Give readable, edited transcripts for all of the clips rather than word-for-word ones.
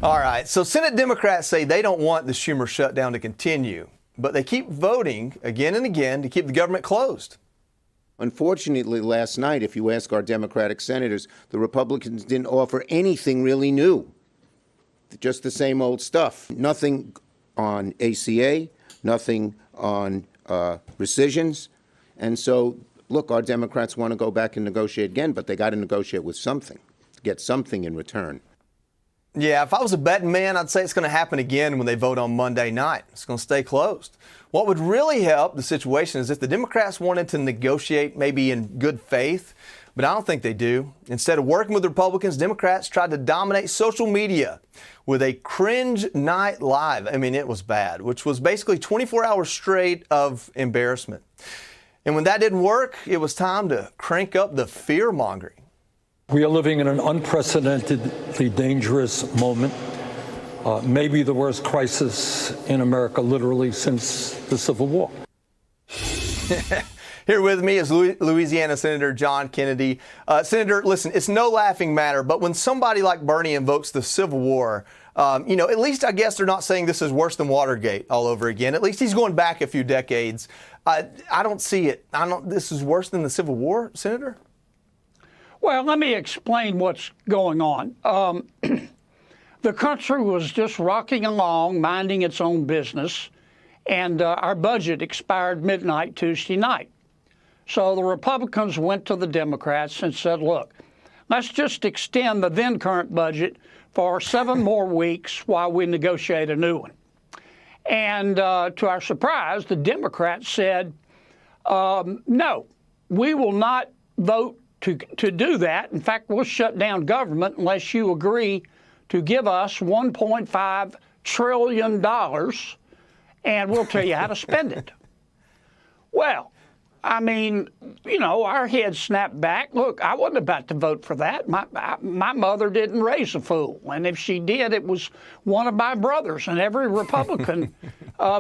All right, so Senate Democrats say they don't want the Schumer shutdown to continue, but they keep voting again and again to keep the government closed. Unfortunately, last night, if you ask our Democratic senators, the Republicans didn't offer anything really new, just the same old stuff. Nothing on ACA, nothing on rescissions. And so, look, our Democrats want to go back and negotiate again, but they got to negotiate with something, get something in return. Yeah, if I was a betting man, I'd say it's going to happen again when they vote on Monday night. It's going to stay closed. What would really help the situation is if the Democrats wanted to negotiate maybe in good faith, but I don't think they do. Instead of working with the Republicans, Democrats tried to dominate social media with a cringe night live. I mean, it was bad, which was basically 24 hours straight of embarrassment. And when that didn't work, it was time to crank up the fear-mongering. We are living in an unprecedentedly dangerous moment, maybe the worst crisis in America literally since the Civil War. Here with me is Louisiana Senator John Kennedy. Senator, listen, it's no laughing matter, but when somebody like Bernie invokes the Civil War, at least I guess they're not saying this is worse than Watergate all over again. At least he's going back a few decades. I don't see it. This is worse than the Civil War, Senator? Well, let me explain what's going on. The country was just rocking along, minding its own business, and our budget expired midnight Tuesday night. So the Republicans went to the Democrats and said, look, let's just extend the then current budget for 7 more weeks while we negotiate a new one. And to our surprise, the Democrats said, no, we will not vote to do that. In fact, we'll shut down government unless you agree to give us $1.5 trillion, and we'll tell you how to spend it. Well, I mean, our heads snapped back. Look, I wasn't about to vote for that. My mother didn't raise a fool, and if she did, it was one of my brothers, and every Republican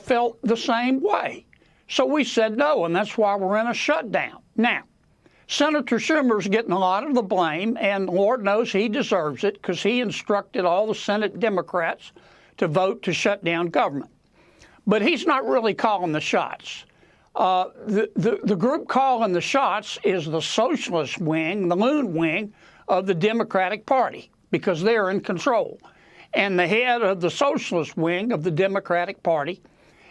felt the same way. So we said no, and that's why we're in a shutdown. Now, Senator Schumer's getting a lot of the blame, and Lord knows he deserves it because he instructed all the Senate Democrats to vote to shut down government. But he's not really calling the shots. The group calling the shots is the socialist wing, the loon wing of the Democratic Party, because they're in control. And the head of the socialist wing of the Democratic Party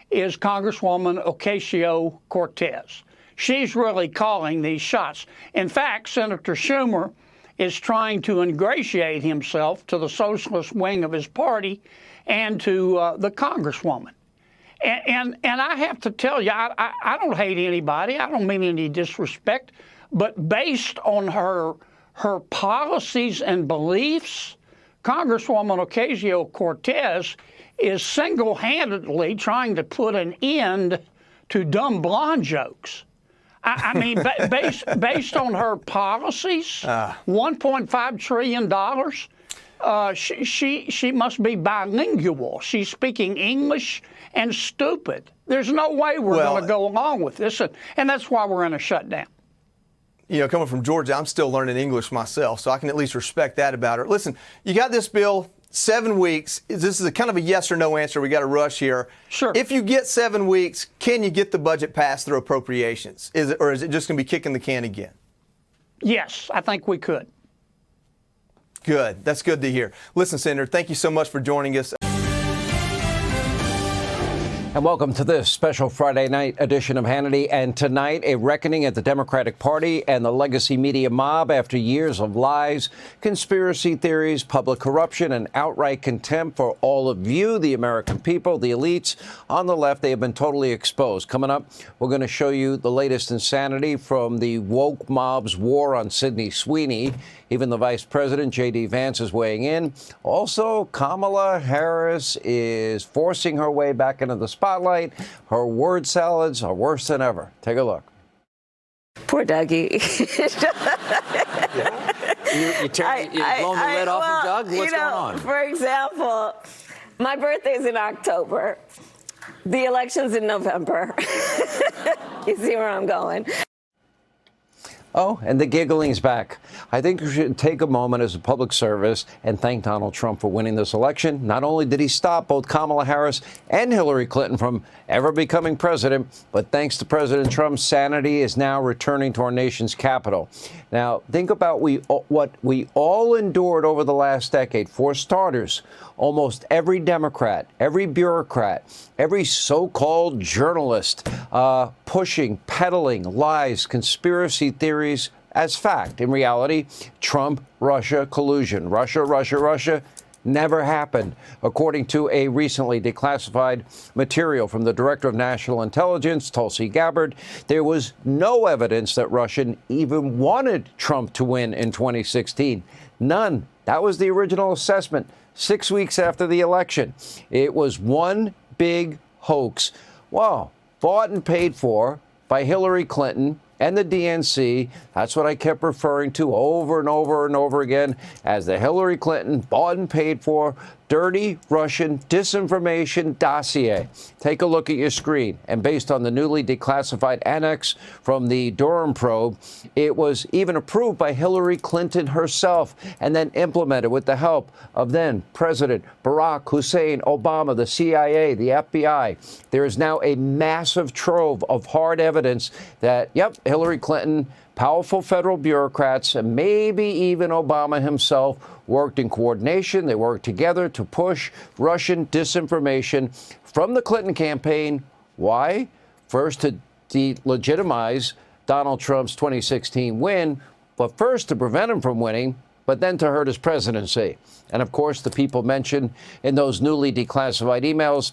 is Congresswoman Ocasio-Cortez. She's really calling these shots. In fact, Senator Schumer is trying to ingratiate himself to the socialist wing of his party and to the Congresswoman. And I have to tell you, I don't hate anybody. I don't mean any disrespect. But based on her policies and beliefs, Congresswoman Ocasio-Cortez is single-handedly trying to put an end to dumb blonde jokes. I mean, based on her policies, $1.5 trillion, she must be bilingual. She's speaking English and stupid. There's no way we're going to go along with this, and that's why we're in a shutdown. Coming from Georgia, I'm still learning English myself, so I can at least respect that about her. Listen, you got this bill, 7 weeks. This is a kind of a yes or no answer. We got to rush here. Sure. If you get 7 weeks, can you get the budget passed through appropriations? Or is it just going to be kicking the can again? Yes, I think we could. Good. That's good to hear. Listen, Senator, thank you so much for joining us. And welcome to this special Friday night edition of Hannity. And tonight, a reckoning at the Democratic Party and the legacy media mob after years of lies, conspiracy theories, public corruption, and outright contempt for all of you, the American people, the elites. On the left, they have been totally exposed. Coming up, we're going to show you the latest insanity from the woke mob's war on Sydney Sweeney. Even the vice president, J.D. Vance, is weighing in. Also, Kamala Harris is forcing her way back into the spotlight. Her word salads are worse than ever. Take a look. Poor Dougie. You're blowing the lid off of Doug? What's going on? For example, my birthday's in October. The election's in November. You see where I'm going? Oh, and the giggling's back. I think we should take a moment as a public service and thank Donald Trump for winning this election. Not only did he stop both Kamala Harris and Hillary Clinton from ever becoming president, but thanks to President Trump's sanity is now returning to our nation's capital. Now, think about what we all endured over the last decade. For starters, almost every Democrat, every bureaucrat, every so-called journalist pushing, peddling lies, conspiracy theories as fact. In reality, Trump-Russia collusion. Russia never happened. According to a recently declassified material from the Director of National Intelligence, Tulsi Gabbard, there was no evidence that Russia even wanted Trump to win in 2016. None. That was the original assessment 6 weeks after the election. It was one big hoax. Well, bought and paid for by Hillary Clinton and the DNC. That's what I kept referring to over and over and over again as the Hillary Clinton bought and paid for dirty Russian disinformation dossier. Take a look at your screen. And based on the newly declassified annex from the Durham probe, it was even approved by Hillary Clinton herself and then implemented with the help of then President Barack Hussein Obama, the CIA, the FBI. There is now a massive trove of hard evidence that, yep, Hillary Clinton, powerful federal bureaucrats, and maybe even Obama himself worked in coordination. They worked together to push Russian disinformation from the Clinton campaign. Why? First, to delegitimize Donald Trump's 2016 win, but first to prevent him from winning, but then to hurt his presidency. And of course, the people mentioned in those newly declassified emails,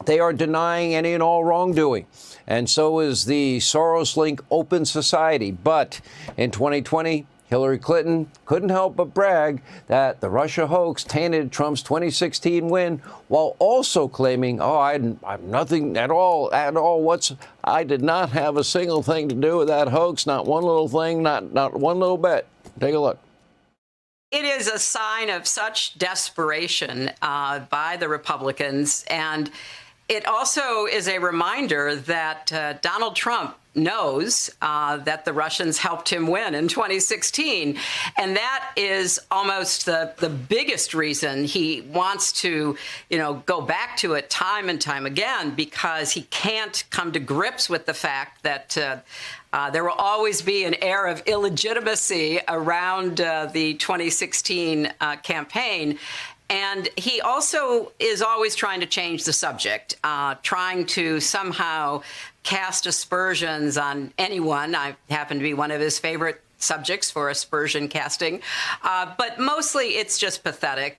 they are denying any and all wrongdoing. And so is the Soros-linked Open Society. But in 2020, Hillary Clinton couldn't help but brag that the Russia hoax tainted Trump's 2016 win, while also claiming, oh, I'm nothing at all. I did not have a single thing to do with that hoax, not one little thing, not one little bit. Take a look. It is a sign of such desperation by the Republicans, and it also is a reminder that Donald Trump knows that the Russians helped him win in 2016. And that is almost the biggest reason he wants to, go back to it time and time again, because he can't come to grips with the fact that there will always be an air of illegitimacy around the 2016 campaign. And he also is always trying to change the subject, trying to somehow cast aspersions on anyone. I happen to be one of his favorite subjects for aspersion casting. But mostly it's just pathetic.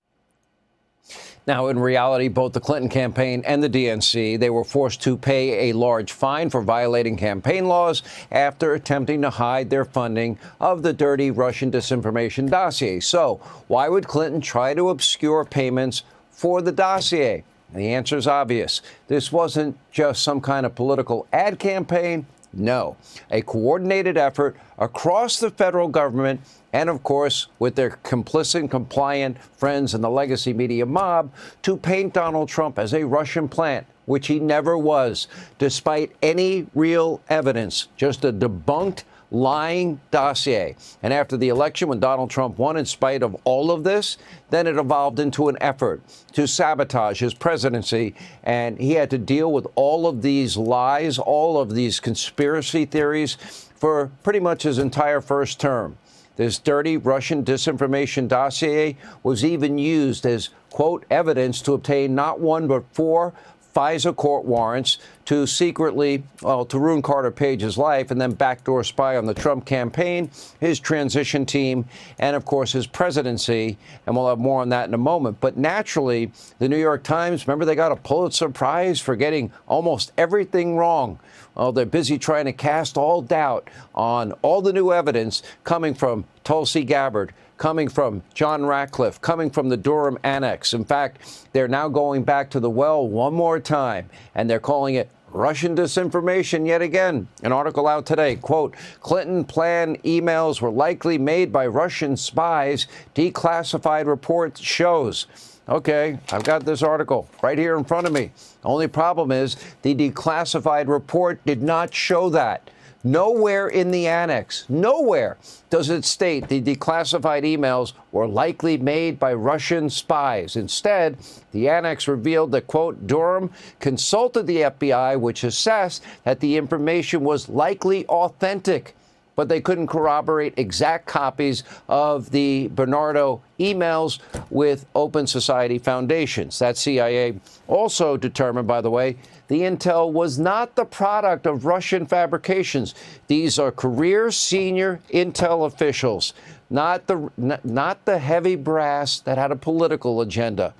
Now, in reality, both the Clinton campaign and the DNC, they were forced to pay a large fine for violating campaign laws after attempting to hide their funding of the dirty Russian disinformation dossier. So why would Clinton try to obscure payments for the dossier? And the answer is obvious. This wasn't just some kind of political ad campaign. No, a coordinated effort across the federal government and, of course, with their complicit, compliant friends in the legacy media mob to paint Donald Trump as a Russian plant, which he never was, despite any real evidence, just a debunked, lying dossier. And after the election, when Donald Trump won in spite of all of this, then it evolved into an effort to sabotage his presidency. And he had to deal with all of these lies, all of these conspiracy theories for pretty much his entire first term. This dirty Russian disinformation dossier was even used as, quote, evidence to obtain not one but 4 FISA court warrants to secretly, to ruin Carter Page's life and then backdoor spy on the Trump campaign, his transition team, and, of course, his presidency. And we'll have more on that in a moment. But naturally, the New York Times, remember, they got a Pulitzer Prize for getting almost everything wrong. Well, they're busy trying to cast all doubt on all the new evidence coming from Tulsi Gabbard, coming from John Ratcliffe, coming from the Durham Annex. In fact, they're now going back to the well one more time, and they're calling it Russian disinformation yet again. An article out today, quote, Clinton plan emails were likely made by Russian spies, declassified report shows. Okay, I've got this article right here in front of me. Only problem is the declassified report did not show that. Nowhere in the annex, nowhere does it state the declassified emails were likely made by Russian spies. Instead, the annex revealed that, quote, Durham consulted the FBI, which assessed that the information was likely authentic, but they couldn't corroborate exact copies of the Bernardo emails with Open Society Foundations. That CIA also determined, by the way, the intel was not the product of Russian fabrications. These are career senior intel officials, not the heavy brass that had a political agenda.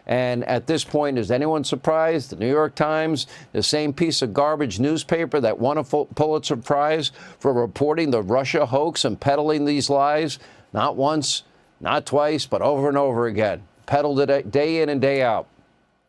And at this point, is anyone surprised? The New York Times, the same piece of garbage newspaper that won a Pulitzer Prize for reporting the Russia hoax and peddling these lies, not once, not twice, but over and over again, peddled it day in and day out.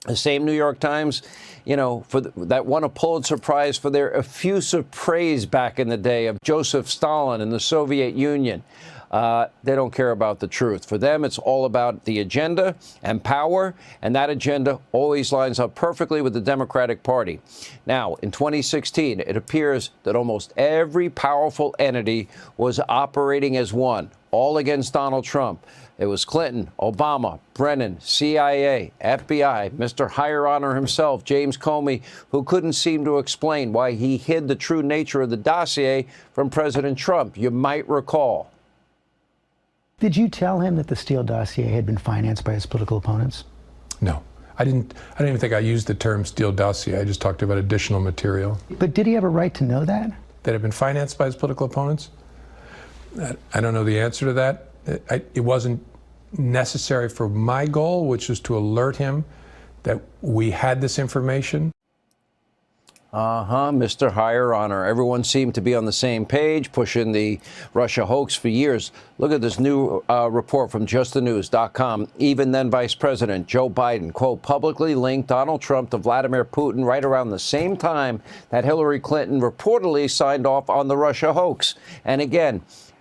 The same New York Times, that won a Pulitzer Prize for their effusive praise back in the day of Joseph Stalin and the Soviet Union. They don't care about the truth. For them, it's all about the agenda and power, and that agenda always lines up perfectly with the Democratic Party. Now, in 2016, it appears that almost every powerful entity was operating as one, all against Donald Trump. It was Clinton, Obama, Brennan, CIA, FBI, Mr. Higher Honor himself, James Comey, who couldn't seem to explain why he hid the true nature of the dossier from President Trump, you might recall. Did you tell him that the Steele dossier had been financed by his political opponents? No. I don't even think I used the term Steele dossier. I just talked about additional material. But did he have a right to know that? That had been financed by his political opponents? I don't know the answer to that. It wasn't necessary for my goal, which was to alert him that we had this information. Mr. Higher Honor. Everyone seemed to be on the same page, pushing the Russia hoax for years. Look at this new report from justthenews.com. Even then Vice President Joe Biden, quote, publicly linked Donald Trump to Vladimir Putin right around the same time that Hillary Clinton reportedly signed off on the Russia hoax. And again,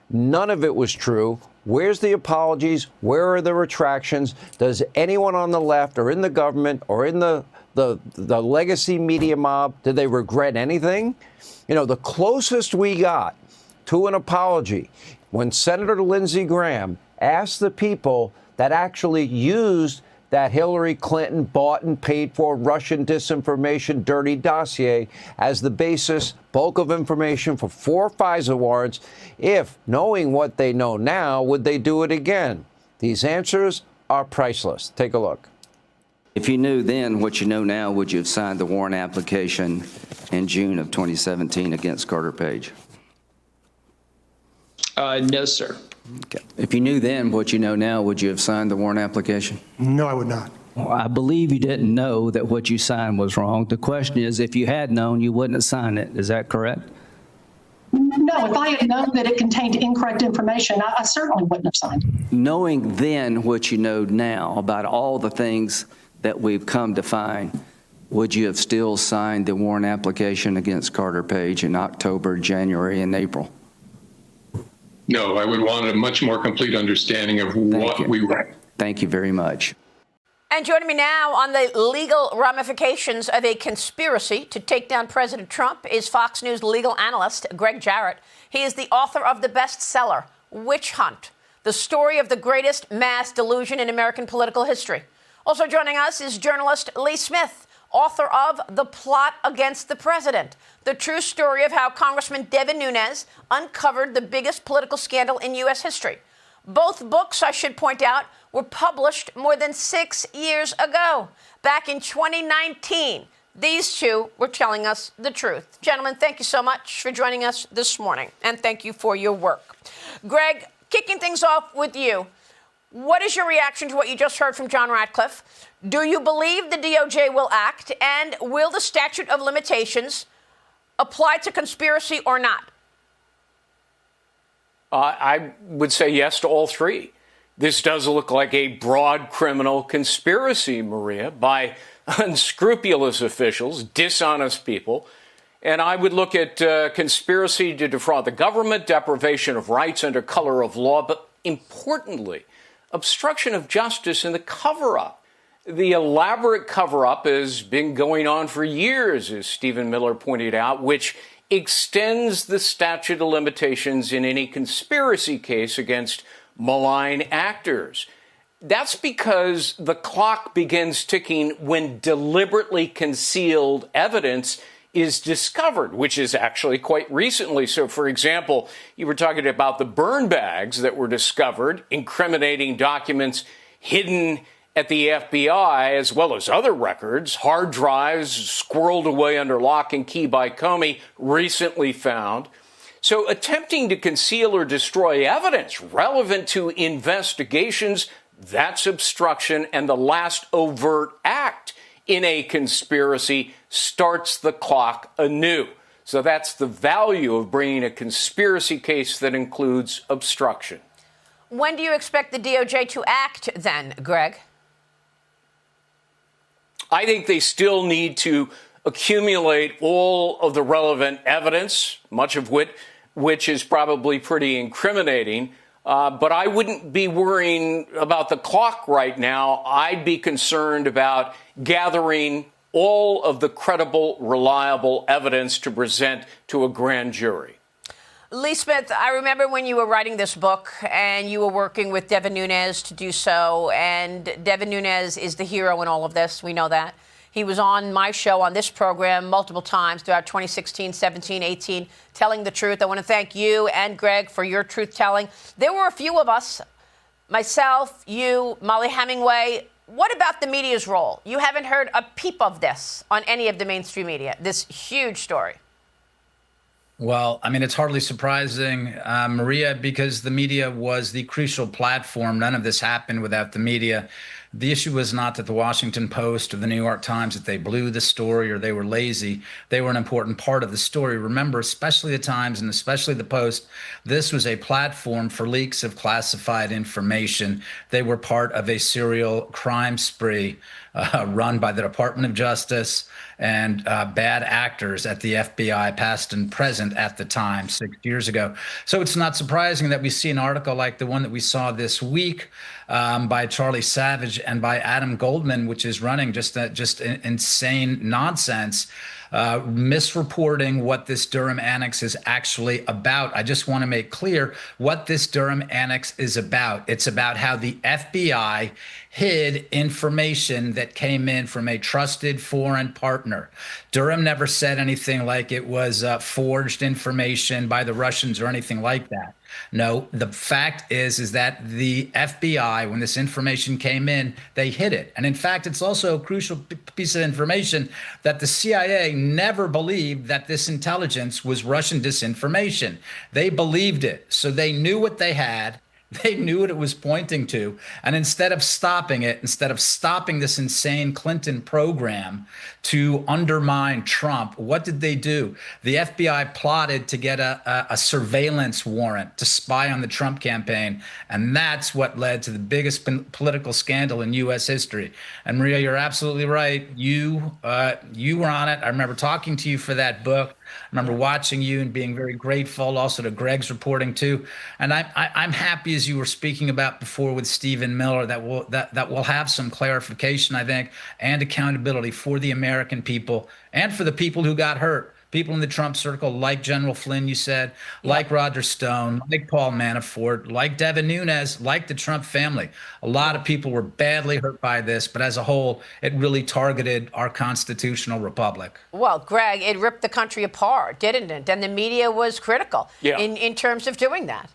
none of it was true. Where's the apologies? Where are the retractions? Does anyone on the left or in the government or in the legacy media mob, did they regret anything? The closest we got to an apology when Senator Lindsey Graham asked the people that actually used that Hillary Clinton bought and paid for Russian disinformation dirty dossier as the basis, bulk of information for 4 FISA warrants, if, knowing what they know now, would they do it again? These answers are priceless. Take a look. If you knew then what you know now, would you have signed the warrant application in June of 2017 against Carter Page? No, sir. Okay. If you knew then what you know now, would you have signed the warrant application? No, I would not. Well, I believe you didn't know that what you signed was wrong. The question is, if you had known, you wouldn't have signed it. Is that correct? No, if I had known that it contained incorrect information, I certainly wouldn't have signed it. Knowing then what you know now about all the things that we've come to find, would you have still signed the warrant application against Carter Page in October, January, and April? No, I would want a much more complete understanding of what we were. Thank you very much. And joining me now on the legal ramifications of a conspiracy to take down President Trump is Fox News legal analyst Greg Jarrett. He is the author of the bestseller, Witch Hunt, the story of the greatest mass delusion in American political history. Also joining us is journalist Lee Smith, author of The Plot Against the President, the true story of how Congressman Devin Nunes uncovered the biggest political scandal in U.S. history. Both books, I should point out, were published more than 6 years ago. Back in 2019, these two were telling us the truth. Gentlemen, thank you so much for joining us this morning, and thank you for your work. Greg, kicking things off with you. What is your reaction to what you just heard from John Ratcliffe? Do you believe the DOJ will act, and will the statute of limitations apply to conspiracy or not? I would say yes to all three. This does look like a broad criminal conspiracy, Maria, by unscrupulous officials, dishonest people. And I would look at conspiracy to defraud the government, deprivation of rights under color of law, but importantly, obstruction of justice in the cover-up. The elaborate cover-up has been going on for years, as Stephen Miller pointed out, which extends the statute of limitations in any conspiracy case against malign actors. That's because the clock begins ticking when deliberately concealed evidence is discovered, which is actually quite recently. So, for example, you were talking about the burn bags that were discovered, incriminating documents hidden at the FBI, as well as other records, hard drives squirreled away under lock and key by Comey, recently found. So attempting to conceal or destroy evidence relevant to investigations, that's obstruction, and the last overt act in a conspiracy starts the clock anew. So that's the value of bringing a conspiracy case that includes obstruction. When do you expect the DOJ to act then, Greg? I think they still need to accumulate all of the relevant evidence, much of which is probably pretty incriminating. But I wouldn't be worrying about the clock right now. I'd be concerned about gathering all of the credible, reliable evidence to present to a grand jury. Lee Smith, I remember when you were writing this book and you were working with Devin Nunes to do so. And Devin Nunes is the hero in all of this. We know that. He was on my show on this program multiple times throughout 2016, 17, 18, telling the truth. I want to thank you and Greg for your truth telling. There were a few of us, myself, you, Molly Hemingway. What about the media's role? You haven't heard a peep of this on any of the mainstream media, this huge story. Well, I mean, it's hardly surprising, Maria, because the media was the crucial platform. None of this happened without the media. The issue was not that the Washington Post or the New York Times, that they blew the story or they were lazy. They were an important part of the story. Remember, especially the Times and especially the Post, this was a platform for leaks of classified information. They were part of a serial crime spree run by the Department of Justice and bad actors at the FBI, past and present at the time, 6 years ago. So it's not surprising that we see an article like the one that we saw this week by Charlie Savage and by Adam Goldman, which is running just insane nonsense, misreporting what this Durham Annex is actually about. I just want to make clear what this Durham Annex is about. It's about how the FBI hid information that came in from a trusted foreign partner. Durham never said anything like it was forged information by the Russians or anything like that. No, the fact is that the FBI, when this information came in, they hid it. And in fact, it's also a crucial piece of information that the CIA never believed that this intelligence was Russian disinformation. They believed it. So they knew what they had. They knew what it was pointing to. And instead of stopping it, instead of stopping this insane Clinton program to undermine Trump, what did they do? The FBI plotted to get a surveillance warrant to spy on the Trump campaign. And that's what led to the biggest political scandal in U.S. history. And Maria, you're absolutely right. You were on it. I remember talking to you for that book. I remember watching you and being very grateful, also to Greg's reporting too. And I'm happy, as you were speaking about before with Stephen Miller, that we'll have some clarification, I think, and accountability for the American people and for the people who got hurt. People in the Trump circle, like General Flynn, you said, like Roger Stone, like Paul Manafort, like Devin Nunes, like the Trump family. A lot of people were badly hurt by this, but as a whole, it really targeted our constitutional republic. Well, Greg, it ripped the country apart, didn't it? And the media was critical in terms of doing that.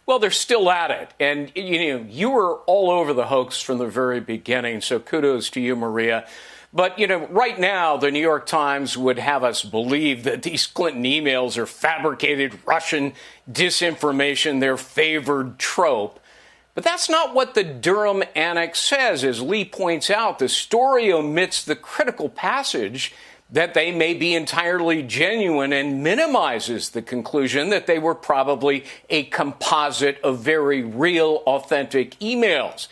Well, they're still at it. And, you were all over the hoax from the very beginning. So kudos to you, Maria. But, right now, the New York Times would have us believe that these Clinton emails are fabricated Russian disinformation, their favored trope. But that's not what the Durham Annex says. As Lee points out, the story omits the critical passage that they may be entirely genuine and minimizes the conclusion that they were probably a composite of very real, authentic emails.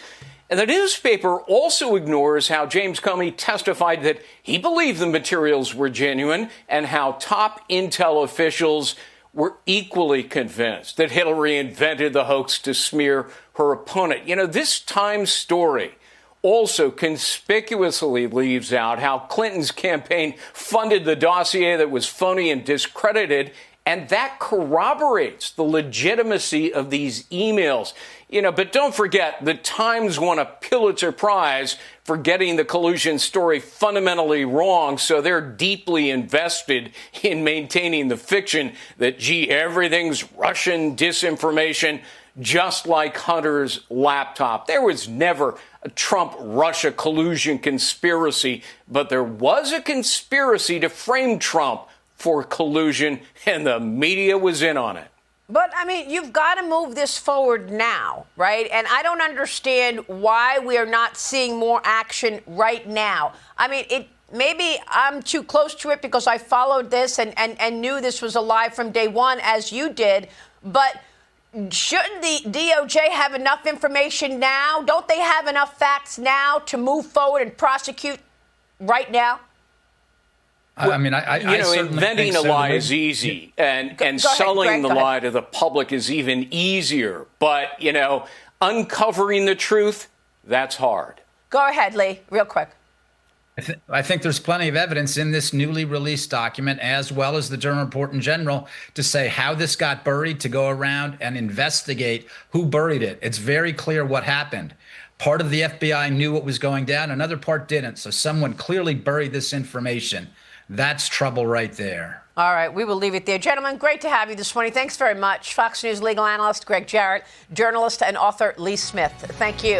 And the newspaper also ignores how James Comey testified that he believed the materials were genuine and how top intel officials were equally convinced that Hillary invented the hoax to smear her opponent. This Times story also conspicuously leaves out how Clinton's campaign funded the dossier that was phony and discredited, and that corroborates the legitimacy of these emails. But don't forget, the Times won a Pulitzer Prize for getting the collusion story fundamentally wrong, so they're deeply invested in maintaining the fiction that, gee, everything's Russian disinformation, just like Hunter's laptop. There was never a Trump-Russia collusion conspiracy, but there was a conspiracy to frame Trump for collusion, and the media was in on it. But, I mean, you've got to move this forward now, right? And I don't understand why we are not seeing more action right now. I mean, maybe I'm too close to it because I followed this and knew this was alive from day one, as you did. But shouldn't the DOJ have enough information now? Don't they have enough facts now to move forward and prosecute right now? I mean, inventing a lie is easy, and selling the lie to the public is even easier. But, uncovering the truth, that's hard. Go ahead, Lee, real quick. I think there's plenty of evidence in this newly released document, as well as the Durham report in general, to say how this got buried, to go around and investigate who buried it. It's very clear what happened. Part of the FBI knew what was going down, another part didn't. So someone clearly buried this information. That's trouble right there. All right, we will leave it there. Gentlemen, great to have you this morning. Thanks very much. Fox News legal analyst Greg Jarrett, journalist and author Lee Smith. Thank you.